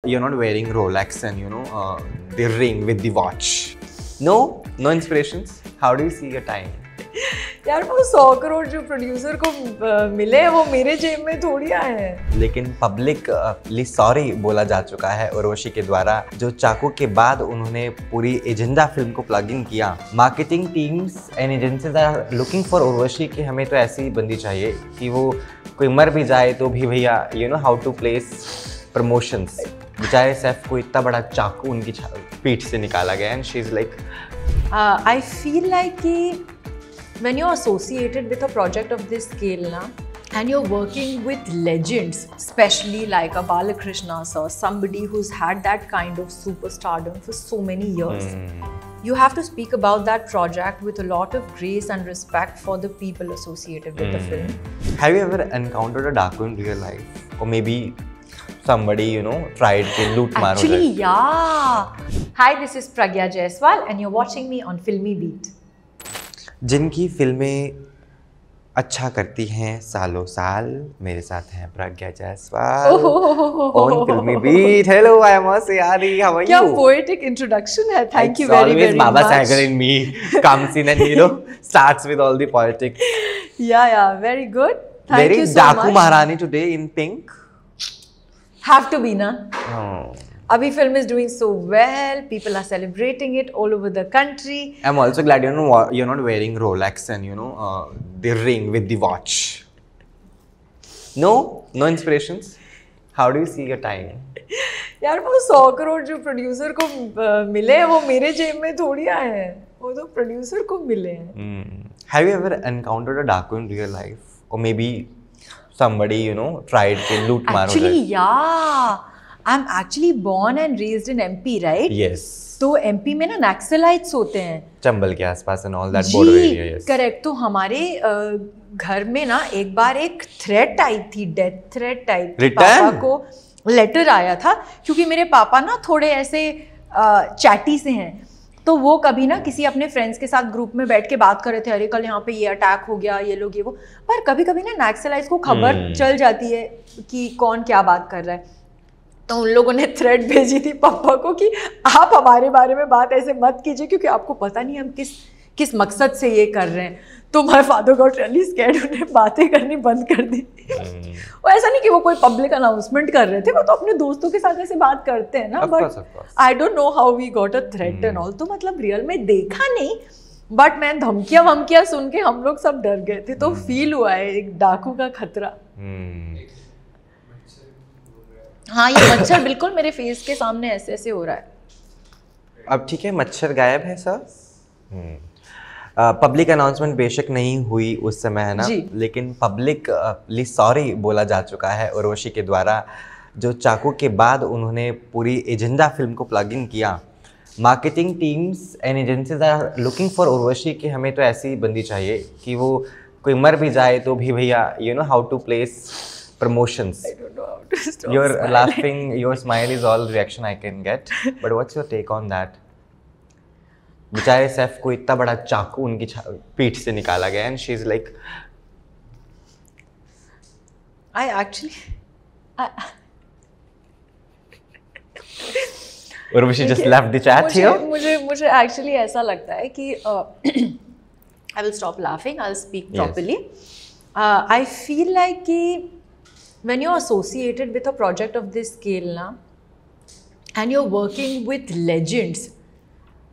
you're not wearing Rolex and the ring with the watch. No inspirations. How do you see your time? यार वो 100 करोड़ जो producer को मिले वो मेरे जेब में थोड़ी आए हैं। लेकिन पब्लिकली सॉरी बोला जा चुका है उर्वशी के द्वारा, जो चाकू के बाद उन्होंने पूरी एजेंडा फिल्म को प्लग इन किया। Marketing teams and agencies are looking for Urvashi कि हमें तो ऐसी बंदी चाहिए कि वो कोई मर भी जाए तो भी भैया you know how to place promotions. बेचारे सैफ को इतना बड़ा चाकू उनकी पीठ से निकाला गया and she is like I feel like कि when you're associated with a project of this scale na, and you're working with legends, especially like a Balakrishna sir, somebody who's had that kind of superstardom for so many years, you have to speak about that project with a lot of grace and respect for the people associated with the film. Have you ever encountered a Daku in real life? Or maybe somebody, tried to loot maro? Actually, yeah. Hi, this is Pragya Jaiswal and you're watching me on Filmy Beat. जिनकी फिल्में अच्छा करती हैं सालों साल, मेरे साथ हैं Pragya Jaiswal on Filmi Beat. Hello, I am Asiyari, how are you? क्या poetic introduction है, thank you very very much. Baba Sagar in me comes in and starts with all the politics. Yeah, very good. Thank you so much. Daku Maharani today in pink. Have to be na. Oh. Abhi film is doing so well. People are celebrating it all over the country. I'm also glad you're not wearing Rolex and the ring with the watch. No inspirations. How do you see your time? यार वो 100 करोड़ जो producer को मिले वो मेरे जेब में थोड़ी आए हैं, वो तो प्रोड्यूसर को मिले हैं। Have you ever encountered a Daku in real life? Or maybe somebody tried to loot maro? Actually, yeah. I'm actually born and raised in MP, right? Yes. तो MP में ना नक्सलाइट्स होते हैं, चंबल के आसपास and all that border area. Yes. Correct. तो हमारे घर में ना एक बार एक थ्रेट आई थी, डेथ थ्रेट टाइप। पापा को लेटर आया था क्योंकि मेरे पापा ना थोड़े ऐसे चैटी से हैं, तो वो कभी ना किसी अपने फ्रेंड्स के साथ ग्रुप में बैठ के बात कर रहे थे, अरे कल यहाँ पे ये अटैक हो गया, ये लोग ये वो। पर कभी कभी ना नक्सलाइट्स को खबर चल जाती है कि कौन क्या बात कर रहा है, तो उन लोगों ने थ्रेड भेजी थी पापा को कि आप हमारे बारे में बात ऐसे मत कीजिए क्योंकि आपको पता नहीं हम किस मकसद से ये कर रहे हैं। तो my father got really scared, उन्हें बातें करनी बंद कर दी। वो ऐसा नहीं कि वो कोई पब्लिक अनाउंसमेंट कर रहे थे, वो तो अपने दोस्तों के साथ ऐसे बात करते हैं ना। But I don't know how we got a threat and all. तो मतलब रियल में देखा नहीं, बट मैं धमकियां सुन के हम लोग सब डर गए थे। तो फील हुआ है एक डाकू का खतरा। हाँ, ये मच्छर बिल्कुल मेरे फेस के सामने ऐसे ऐसे हो रहा है। अब ठीक है, मच्छर गायब है सर। पब्लिक अनाउंसमेंट बेशक नहीं हुई उस समय, है ना, लेकिन पब्लिकली सॉरी बोला जा चुका है उर्वशी के द्वारा, जो चाकू के बाद उन्होंने पूरी एजेंडा फिल्म को प्लग इन किया। Marketing teams and agencies are looking for Urvashi कि हमें तो ऐसी बंदी चाहिए कि वो कोई मर भी जाए तो भी भैया how to place promotions. I don't know how to stop You're smiling. laughing, your smile is all reaction I can get. But what's your take on that? बेचारे सैफ को इतना बड़ा चाकू उनकी पीठ से निकाला गया and she's like, Urvashi just left the chat here. मुझे actually ऐसा लगता है कि I will stop laughing, I'll speak properly. I feel like कि when you're associated with a project of this scale na, and you're working with legends,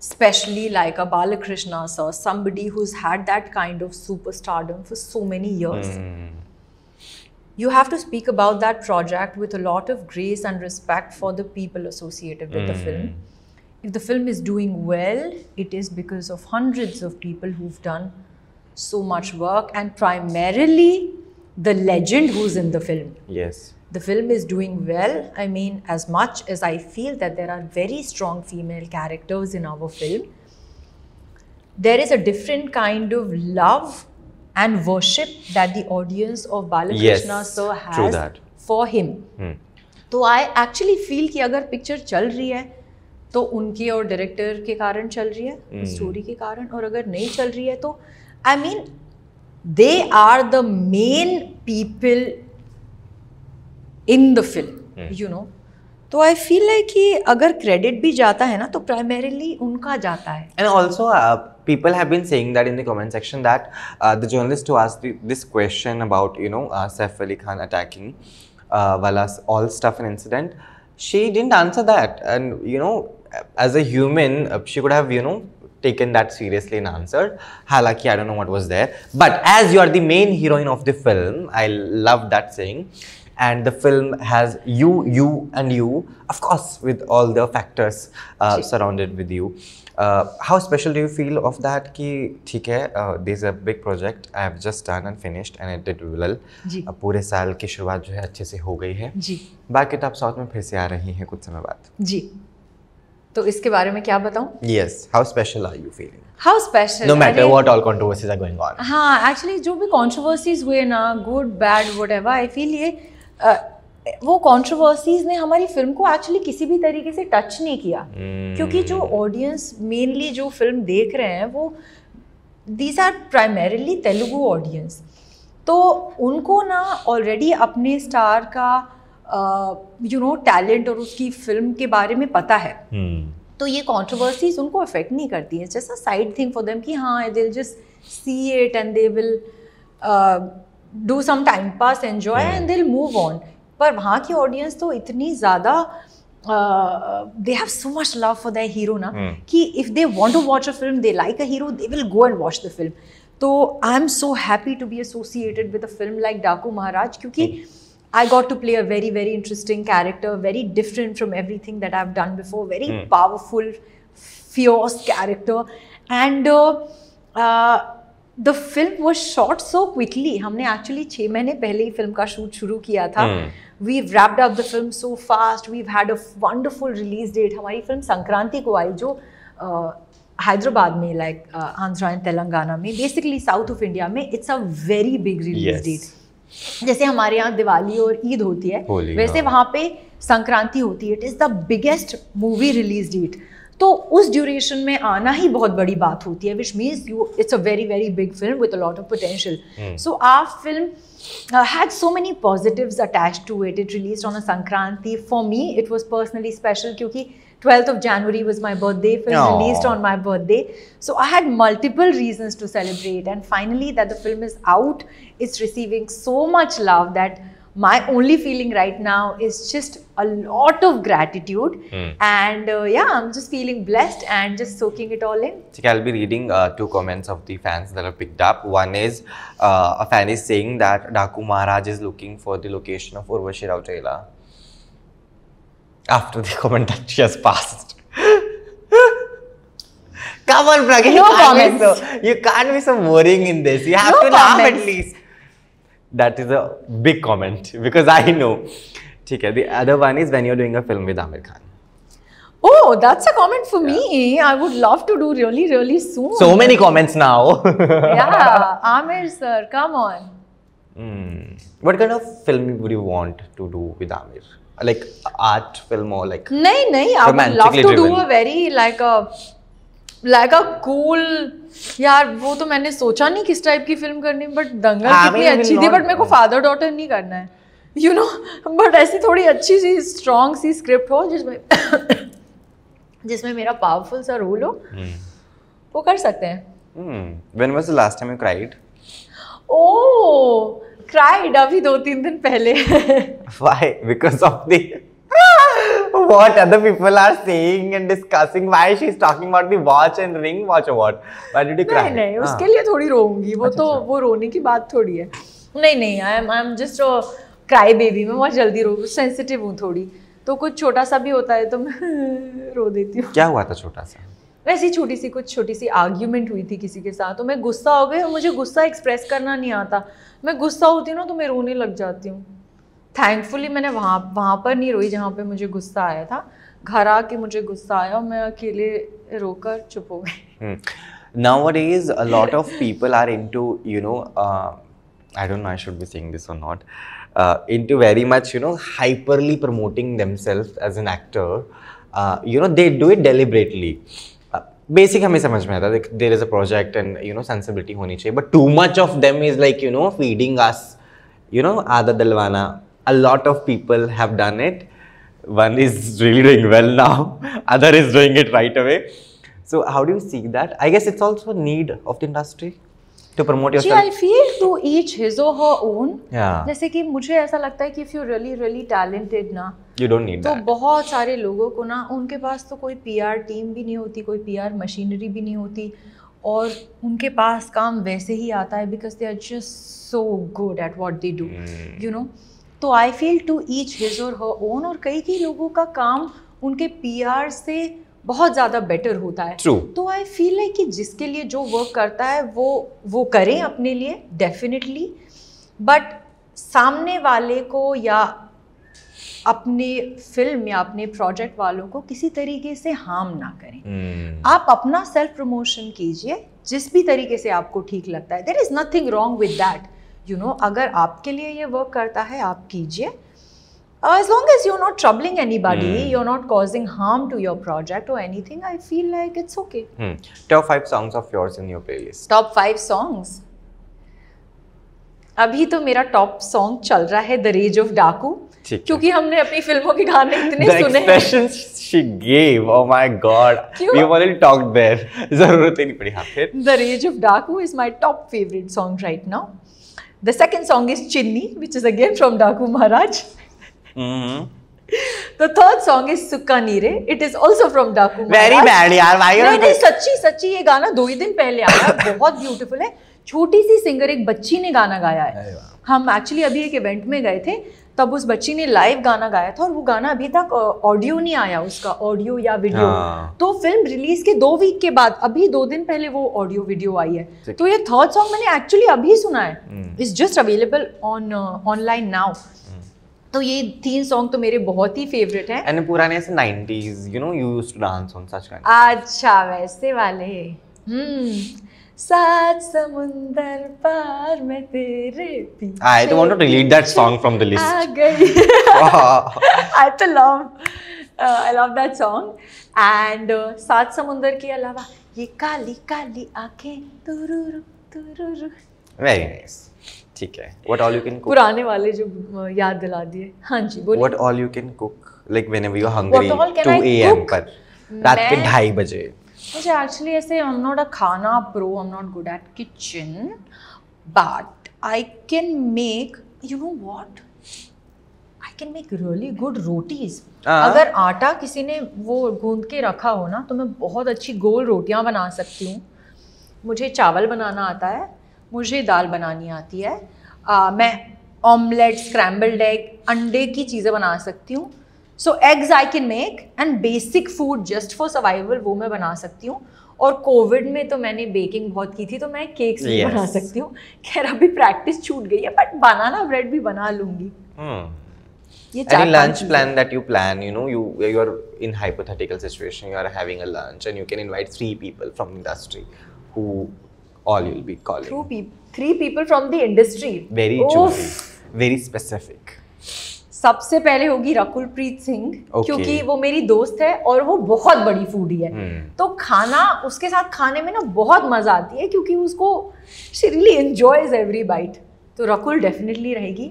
especially like a Balakrishna sir, somebody who's had that kind of superstardom for so many years, you have to speak about that project with a lot of grace and respect for the people associated with the film. If the film is doing well, it is because of hundreds of people who've done so much work, and primarily the legend who's in the film. Yes. The film is doing well. I mean, as much as I feel that there are very strong female characters in our film, there is a different kind of love and worship that the audience of Balakrishna sir has for him. तो I actually feel कि अगर picture चल रही है तो उनके और director के कारण चल रही है, स्टोरी के कारण, और अगर नहीं चल रही है तो I mean, they are the main people in the film, तो तो आई फील लाइक कि अगर क्रेडिट भी जाता है ना तो प्राइमरीली उनका जाता है. And also, people have been saying that in the comment section that the journalist who asked this question about, you know, Saif Ali Khan attacking Wala's all stuff and incident, she didn't answer that. And, you know, as a human, she could have, you know, taken that seriously and answered. Halaki, I don't know what was there. But as you are the main heroine of the film, I love that saying. And the film has you and you, of course, with all the factors surrounded with you. How special do you feel of that कि ठीक है, this is a big project I have just done and finished and it did well. जी. पूरे साल की शुरुआत जो है अच्छे से हो गई है. जी. बाकी तो आप साउथ में फिर से आ रही हैं कुछ समय बाद. जी. तो इसके बारे में क्या बताऊं? Yes. How special are you feeling? How special? No matter what all controversies are going on. हाँ, actually जो भी controversies हुए ना, good, bad, whatever, I feel ये वो कंट्रोवर्सीज ने हमारी फिल्म को एक्चुअली किसी भी तरीके से टच नहीं किया. क्योंकि जो ऑडियंस मेनली जो फिल्म देख रहे हैं वो these are primarily Telugu audience. तो उनको ना ऑलरेडी अपने स्टार का यू नो टैलेंट और उसकी फिल्म के बारे में पता है. तो ये कंट्रोवर्सीज उनको अफेक्ट नहीं करती है. जैसा साइड थिंग फॉर देम कि हाँ they will just see it and they will do some time pass enjoy and they will move on. पर वहाँ की ऑडियंस तो इतनी ज़्यादा they have so much love for that hero ना कि if they want to watch a film they like a hero they will go and watch the film. तो I am so happy to be associated with a film like डाकू महाराज क्योंकि I got to play a very, very interesting character, very different from everything that I've done before, very powerful, fierce character. And the film was shot so quickly. हमने actually 6 महीने पहले ही film का shoot शुरू किया था. We've wrapped up the film so fast. We've had a wonderful release date. हमारी film Sankranti को आई जो हैदराबाद में लाइक आंध्रा एंड तेलंगाना में बेसिकली साउथ ऑफ इंडिया में it's a very big release date. जैसे हमारे यहाँ दिवाली और ईद होती है वैसे वहाँ पे संक्रांति होती है. It is the biggest movie release date. तो उस ड्यूरेशन में आना ही बहुत बड़ी बात होती है which means you it's a very very big film with a lot of potential. So our film had so many positives attached to it. It released on a Sankranti. For me, it was personally special क्योंकि 12th of January was my birthday. Film released on my birthday. So I had multiple reasons to celebrate. And finally, that the film is out, it's receiving so much love that my only feeling right now is just a lot of gratitude. And yeah, I'm just feeling blessed and just soaking it all in. So I'll be reading 2 comments of the fans that are picked up. One is a fan is saying that Daku Maharaj is looking for the location of Urvashi Rautela after the comment that she has passed. Come on, Pragya, No comments. You can't be so boring in this. You have No to laugh at comments. least. That is a big comment because I know. Okay, the other one is when you're doing a film with Aamir Khan. Oh, that's a comment for me. I would love to do really, really soon. So many comments now. Yeah, Aamir sir, come on. What kind of film would you want to do with Aamir? Like art film or like नहीं, I would love to do a very like a cool. यार वो तो मैंने सोचा नहीं किस type की film करनी बट दंगल कितनी अच्छी थी बट मेरे को फादर डॉटर नहीं करना है यू नो. बट ऐसी थोड़ी अच्छी सी स्ट्रॉन्ग सी स्क्रिप्ट हो जिसमें मेरा पावरफुल सा रोल हो वो कर सकते हैं. When was the last time you cried? Oh, cried अभी 2-3 दिन पहले. Why? Because of the what other people are saying and discussing. Why she's talking about the watch and ring watch or what? Why did you cry? नहीं उसके लिए थोड़ी रोऊंगी वो तो वो रोने की बात थोड़ी है. नहीं I am just cry baby. मैं बहुत जल्दी सेंसिटिव हूँ थोड़ी तो कुछ छोटा सा भी होता है तो मैं रो देती हूँ. क्या हुआ था छोटा सा? वैसी छोटी सी आर्ग्यूमेंट हुई थी किसी के साथ तो मैं गुस्सा हो गई और मुझे गुस्सा एक्सप्रेस करना नहीं आता. मैं गुस्सा होती हूँ ना तो मैं रोने लग जाती हूँ. थैंकफुली मैंने वहाँ पर नहीं रोई जहाँ पे मुझे गुस्सा आया था. घर आके मुझे गुस्सा आया और मैं अकेले रोकर चुप हो गई. Nowadays, a lot of people are into, you know, I don't know, I should be saying this or not, into very much, you know, hyperly promoting themselves as an actor. You know, they do it deliberately. Basic हमें समझ में आता है, there is a project and, you know, sensibility होनी चाहिए. But too much of them is like, you know, feeding us, you know, आदत डलवाना. A lot of people have done it, one is really doing well now, other is doing it right away. So how do you see that? I guess it's also a need of the industry to promote जी yourself. I feel to each his और her own. Yeah. जैसे कि मुझे ऐसा लगता है कि if you really talented ना, You don't need तो that. बहुत सारे लोगों को ना उनके पास तो कोई पीआर टीम भी नहीं होती, कोई पीआर मशीनरी भी नहीं होती, और उनके पास काम वैसे ही आता है because they are just so good at what they do, you know. तो I feel to each his और हर ओन, और कई लोगों का काम उनके पीआर से बहुत ज़्यादा बेटर होता है. True. तो आई फील है कि जिसके लिए जो वर्क करता है वो करें अपने लिए डेफिनेटली, बट सामने वाले को या अपने फिल्म या अपने प्रोजेक्ट वालों को किसी तरीके से हार्म ना करें. आप अपना सेल्फ प्रमोशन कीजिए जिस भी तरीके से आपको ठीक लगता है. There is nothing wrong with that, you know. अगर आपके लिए ये वर्क करता है आप कीजिए. As long as you're not troubling anybody, you're not causing harm to your project or anything, I feel like it's okay. Top 5 songs of yours in your playlist. Top 5 songs. अभी तो मेरा top song चल रहा है the raise of डाकू, क्योंकि हमने अपनी फिल्मों के गाने इतने सुने हैं. The expressions she gave, oh my god, we already talked there. जरूरत ही नहीं पड़ी. हाँ फिर. The Rage of Daku is my top favorite song right now. The second song is Chinni, which is again from Daku Maharaj. The third song is Sukka Neere. It is also from Daku Maharaj. Very bad यार. नहीं सच्ची ये गाना 2 ही दिन पहले आया. बहुत beautiful है. छोटी सी सिंगर एक बच्ची ने गाना गाया है. हम एक्चुअली अभी एक इवेंट में गए थे, तब उस बच्ची ने लाइव गाना गाया था, और वो गाना अभी तक ऑडियो नहीं आया उसका, ऑडियो या वीडियो. तो फिल्म रिलीज के 2 वीक के बाद अभी 2 दिन पहले वो ऑडियो वीडियो आई है. तो ये थर्ड सॉन्ग मैंने एक्चुअली अभी सुना है. It's just available online now. तो ये 3 सॉन्ग तो मेरे बहुत ही फेवरेट हैं. एंड पुराने ऐसे 90s, you know, you used to dance on such kind. अच्छा वैसे वाले. सात समुंदर पार में तेरे पीछे. I don't want to delete that song from the list. आ गई. I love that song. And सात समुंदर के अलावा ये काली काली आंखें तुरुरु तुरुरु. Very nice. ठीक है. What all you can cook? पुराने वाले जो याद दिला दिए. हाँ जी बोलिए. What all you can cook? Like whenever you're hungry, What all can 2 I AM cook? पर रात के 2:30 बजे. मुझे एक्चुअली ऐसे I'm not a खाना pro, I'm not good at kitchen, but I can make, you know what? I can make really good rotis. अगर आटा किसी ने वो गूंद के रखा हो ना, तो मैं बहुत अच्छी गोल रोटियां बना सकती हूँ. मुझे चावल बनाना आता है, मुझे दाल बनानी आती है, मैं ऑमलेट, स्क्रैम्बल्ड एग, अंडे की चीज़ें बना सकती हूँ. So eggs I can make, and basic food just for survival वो मैं बना सकती हूँ. और कोविड में तो मैंने बेकिंग बहुत की थी, तो मैं केक्स भी बना सकती हूँ. खैर अभी प्रैक्टिस छूट गई है, बट बनाना ब्रेड भी बना लूँगी. Any lunch plan that you plan, you know, you are in hypothetical situation, you are having a lunch and you can invite 3 people from industry who all you'll be calling. 3 people from the industry. Very choosy, very specific. सबसे पहले होगी रकुलप्रीत सिंह, क्योंकि वो मेरी दोस्त है और वो बहुत बड़ी फूडी है. तो खाना उसके साथ खाने में ना बहुत मजा आती है, क्योंकि उसको she really enjoys every bite. तो रकुल डेफिनेटली रहेगी.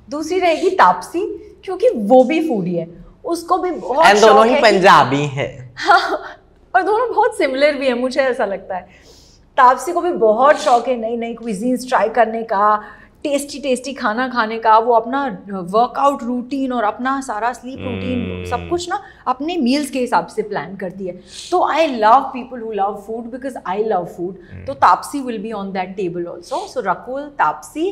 दूसरी रहेगी तापसी, क्योंकि वो भी फूडी है, उसको भी बहुत शौक है. दोनों ही पंजाबी है. हाँ, और दोनों बहुत सिमिलर भी है, मुझे ऐसा लगता है. तापसी को भी बहुत शौक है नई नई क्विजीन्स ट्राई करने का, टेस्टी खाना खाने का. वो अपना वर्कआउट रूटीन और अपना सारा स्लीप रूटीन सब कुछ ना अपने मील्स के हिसाब से प्लान करती है. तो I love people who love food because I love food. तो Taapsee will be on that table also. So Rakul, Taapsee,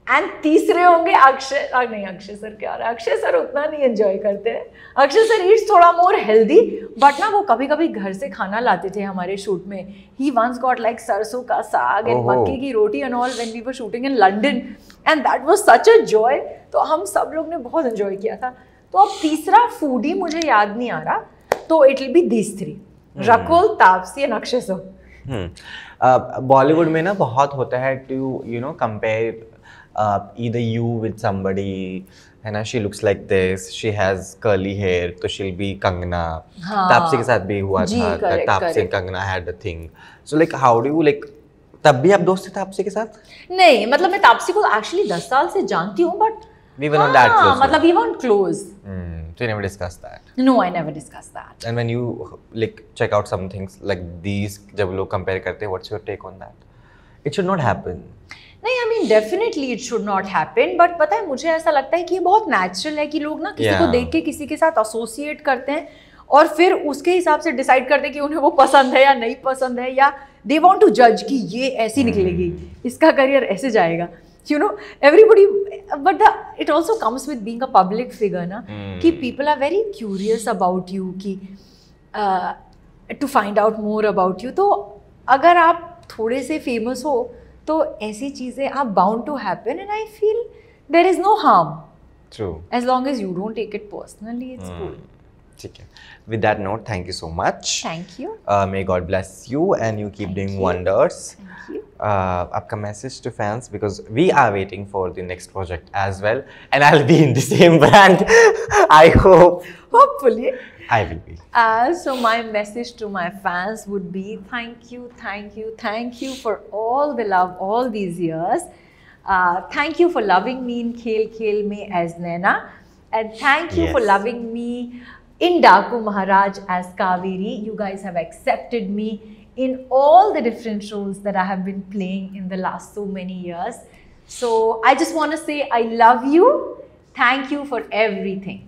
and तीसरे होंगे अक्षय. नहीं, अक्षय सर क्या रहा है, अक्षय सर उतना नहीं एंजॉय करते हैं. अक्षय सर ईट्स थोड़ा मोर हेल्दी, बट ना वो कभी कभी घर से खाना लाते थे हमारे शूट में. ही वंस गॉट लाइक सरसों का साग and makke ki roti and all when we were shooting in London, and that was such a joy. तो हम सब लोग ने बहुत एंजॉय किया था. तो अब तीसरा फूडी मुझे याद नहीं आ रहा, तो it will be these 3, Rakul, Taapsee and Akshay sir. Bollywood में ना बहुत होता है to you know compare either you with somebody, है ना, she looks like this, she has curly hair, तो she'll be Kangana. तापसी के साथ भी हुआ था, Taapsee and Kangana had a thing. So like how do you like, तब भी आप दोस्त थे तापसी के साथ? नहीं, मतलब मैं तापसी को एक्चुअली 10 साल से जानती हूँ, but We were not that close. मतलब we weren't close. So you never discussed that. No, I never discussed that. And when you like check out some things like these, जब लोग compare करते हैं, what's your take on that? It should not happen. नहीं, I mean definitely it should not happen. But पता है मुझे ऐसा लगता है कि ये बहुत natural है कि लोग ना किसी को देख के किसी के साथ associate करते हैं और फिर उसके हिसाब से डिसाइड करते हैं कि उन्हें वो पसंद है या नहीं पसंद है, या दे वांट टू जज कि ये ऐसी निकलेगी, इसका करियर ऐसे जाएगा. You know, everybody, but it also comes with being a public figure, na? कि people are very curious about you, कि to find out more about you. तो अगर आप थोड़े से famous हो, तो ऐसी चीजें are bound to happen, and I feel there is no harm. True. As long as you don't take it personally, it's cool. ठीक है. With that note, thank you so much. Thank you. May God bless you and you keep doing wonders. Thank you. आपका message to fans, because we are waiting for the next project as well, and I'll be in the same brand. I hope. Hopefully. I will be. So my message to my fans would be thank you, thank you, thank you for all the love all these years. Thank you for loving me in Khel Khel Mein as Naina, and thank you for loving me in Daku Maharaj as Kaveri. You guys have accepted me in all the different roles that I have been playing in the last so many years. So I just want to say I love you. Thank you for everything.